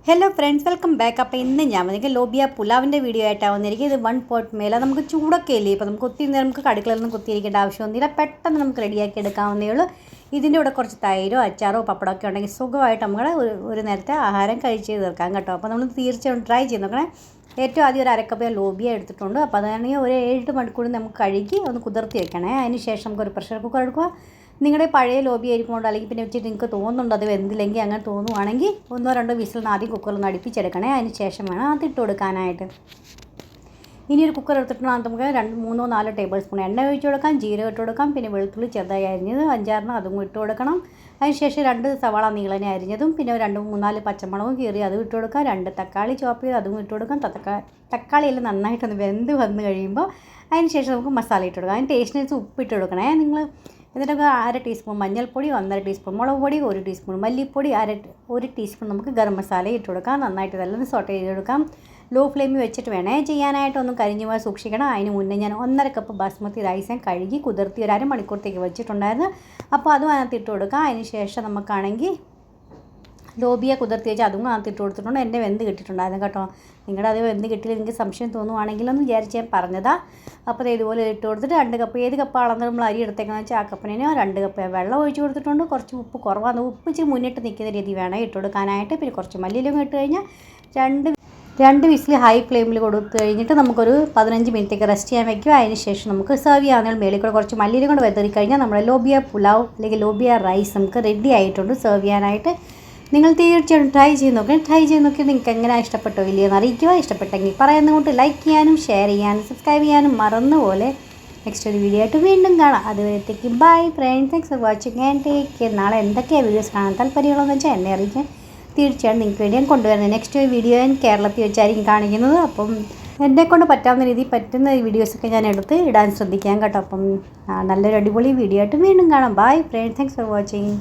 Hello friends, welcome back. അപ്പോൾ ഇന്ന് ഞാൻ വന്നിരിക്കും ലോബിയ പുലാവിൻ്റെ വീഡിയോ ആയിട്ടാണ് വന്നിരിക്കും. ഇത് 1 പോട്ട് മേലെ നമുക്ക് ചൂടൊക്കെ ഇല്ലേ, ഇപ്പോൾ നമുക്ക് ഒത്തിരി നേരം നമുക്ക് കടുക്കളൊന്നും കുത്തിയിരിക്കേണ്ട ആവശ്യമൊന്നുമില്ല. പെട്ടെന്ന് നമുക്ക് റെഡിയാക്കി എടുക്കാവുന്നേ ഉള്ളൂ. ഇതിൻ്റെ കൂടെ കുറച്ച് തൈരോ അച്ചാറോ പപ്പടമൊക്കെ ഉണ്ടെങ്കിൽ സുഖമായിട്ട് നമ്മൾ ഒരു നേരത്തെ ആഹാരം കഴിച്ച് തീർക്കാം കേട്ടോ. അപ്പോൾ നമ്മൾ തീർച്ചയായും ട്രൈ ചെയ്ത് നോക്കണേ. ഏറ്റവും ആദ്യം ഒരു അരക്കപ്പ് ലോബിയ എടുത്തിട്ടുണ്ട്. അപ്പോൾ അതാണെങ്കിൽ ഒരു 7 മണിക്കൂർ നമുക്ക് കഴുകി ഒന്ന് കുതിർത്തി വെക്കണേ. അതിന് ശേഷം നമുക്കൊരു പ്രഷർ കുക്കർ എടുക്കുക. നിങ്ങളുടെ പഴയ ലോബി ആയിരിക്കുമ്പോൾ അല്ലെങ്കിൽ പിന്നെ വെച്ചിട്ട് നിങ്ങൾക്ക് തോന്നുന്നുണ്ട് അത് വെന്തില്ലെങ്കിൽ അങ്ങനെ തോന്നുവാണെങ്കിൽ 1-2 വിസിലിന് ആദ്യം കുക്കറിൽ അടുപ്പിച്ചെടുക്കണേ. അതിന് ശേഷം വേണം അതിട്ട് കൊടുക്കാനായിട്ട്. ഇനി ഒരു കുക്കർ എടുത്തിട്ടുണ്ടെങ്കിൽ നമുക്ക് 3-4 ടേബിൾ സ്പൂൺ എണ്ണ ഒഴിച്ച് കൊടുക്കാം, ജീരകം ഇട്ട് കൊടുക്കാം, പിന്നെ വെളുത്തുള്ളി ചെറുതായി അരിഞ്ഞത് 5-6 അതും ഇട്ട് കൊടുക്കണം. അതിനുശേഷം 2 സവാള നീളനെ അരിഞ്ഞതും പിന്നെ 2-3-4 പച്ചമുളകും കീറി അതും ഇട്ട് കൊടുക്കാം. 2 തക്കാളി ചോപ്പ് ചെയ്ത് അതും ഇട്ട് കൊടുക്കാം. തക്കാളിയെല്ലാം നന്നായിട്ടൊന്ന് വെന്ത് വന്ന് കഴിയുമ്പോൾ അതിന് ശേഷം നമുക്ക് മസാല ഇട്ട് കൊടുക്കാം. അതിന് ടേസ്റ്റിനനുസരിച്ച് ഉപ്പിട്ട് കൊടുക്കണേ നിങ്ങൾ. എന്നിട്ടൊക്കെ 1/2 ടീസ്പൂൺ മഞ്ഞൾപ്പൊടി, 1/2 ടീസ്പൂൺ മുളക് പൊടി, 1 ടീസ്പൂൺ മല്ലിപ്പൊടി, 1 ടീസ്പൂൺ നമുക്ക് ഗരം മസാല ഇട്ട് കൊടുക്കാം. നന്നായിട്ട് ഇതെല്ലാം സോട്ട് ചെയ്തെടുക്കാം. ലോ ഫ്ലെയിമിൽ വെച്ചിട്ട് വേണേ ചെയ്യാനായിട്ട്. ഒന്നും കരിഞ്ഞു പോകാൻ സൂക്ഷിക്കണം. അതിന് മുന്നേ ഞാൻ 1.5 കപ്പ് ബാസ്മതി റൈസ് കഴുകി കുതിർത്തി ഒരു അരമണിക്കൂറത്തേക്ക് വെച്ചിട്ടുണ്ടായിരുന്നു. അപ്പോൾ അതും അതിനകത്ത് ഇട്ട് കൊടുക്കാം. അതിന് ശേഷം നമുക്കാണെങ്കിൽ ലോബിയ കുതിർത്തി വെച്ച് അതും അതിനകത്ത് ഇട്ട് കൊടുത്തിട്ടുണ്ട്. എൻ്റെ വെന്ത് കിട്ടിയിട്ടുണ്ടായിരുന്നു കേട്ടോ. നിങ്ങളുടെ അത് വെന്ത് കിട്ടിയില്ല നിങ്ങൾക്ക് സംശയം തോന്നുവാണെങ്കിലൊന്ന് വിചാരിച്ച് ഞാൻ പറഞ്ഞതാ. അപ്പോൾ ഇതുപോലെ ഇട്ട് കൊടുത്തിട്ട് 2 കപ്പ് ഏത് കപ്പ് അളന്ന് നമ്മൾ അരി എടുത്തേക്കെന്ന് വെച്ചാൽ ആ കപ്പിന് 2 കപ്പ് വെള്ളം ഒഴിച്ച് കൊടുത്തിട്ടുണ്ട്. കുറച്ച് ഉപ്പ് കുറവാണ്. ഉപ്പ് ഇച്ചിരി മുന്നിട്ട് നിൽക്കുന്ന രീതി വേണം ഇട്ട് കൊടുക്കാനായിട്ട്. പിന്നെ കുറച്ച് മല്ലിയിലും ഇട്ട് കഴിഞ്ഞാൽ 2 വിസിൽ ഹൈ ഫ്ലെയിമിൽ കൊടുത്തു കഴിഞ്ഞിട്ട് നമുക്കൊരു 15 മിനിറ്റേക്ക് റെസ്റ്റ് ചെയ്യാൻ വയ്ക്കുക. അതിന് ശേഷം നമുക്ക് സെർവ് ചെയ്യാവുന്ന മേളിൽ കൂടെ കുറച്ച് മല്ലിയിലും കൂടെ വെതറി കഴിഞ്ഞാൽ നമ്മുടെ ലോബിയ പുലാവ് അല്ലെങ്കിൽ ലോബിയ റൈസ് നമുക്ക് റെഡി ആയിട്ടുണ്ട് സെർവ് ചെയ്യാനായിട്ട്. നിങ്ങൾ തീർച്ചയായും ട്രൈ ചെയ്ത് നോക്കി നിങ്ങൾക്ക് എങ്ങനെയാണ് ഇഷ്ടപ്പെട്ടോ ഇല്ലയെന്ന് അറിയിക്കുക. ഇഷ്ടപ്പെട്ടെങ്കിൽ പറയുന്നതുകൊണ്ട് ലൈക്ക് ചെയ്യാനും ഷെയർ ചെയ്യാനും സബ്സ്ക്രൈബ് ചെയ്യാനും മറന്നുപോലെ. നെക്സ്റ്റ് ഒരു വീഡിയോ ആയിട്ട് വീണ്ടും കാണാം. അതുവരത്തേക്ക് bye friends, thanks for watching and take care. നാളെ എന്തൊക്കെയാണ് വീഡിയോസ് കാണാൻ താല്പര്യമുള്ളതെന്ന് വെച്ചാൽ എന്നെ അറിയിക്കാൻ. തീർച്ചയായും നിങ്ങൾക്ക് വേണ്ടി ഞാൻ കൊണ്ടുവരുന്നത്. നെക്സ്റ്റ് ഒരു വീഡിയോ ഞാൻ കേരളത്തിൽ വെച്ചായിരിക്കും കാണിക്കുന്നത്. അപ്പം എന്നെക്കൊണ്ട് പറ്റാവുന്ന രീതിയിൽ പറ്റുന്ന വീഡിയോസൊക്കെ ഞാൻ എടുത്ത് ഇടാൻ ശ്രദ്ധിക്കാം കേട്ടോ. അപ്പം നല്ലൊരു അടിപൊളി വീഡിയോ ആയിട്ട് വീണ്ടും കാണാം. By friends, thanks for watching.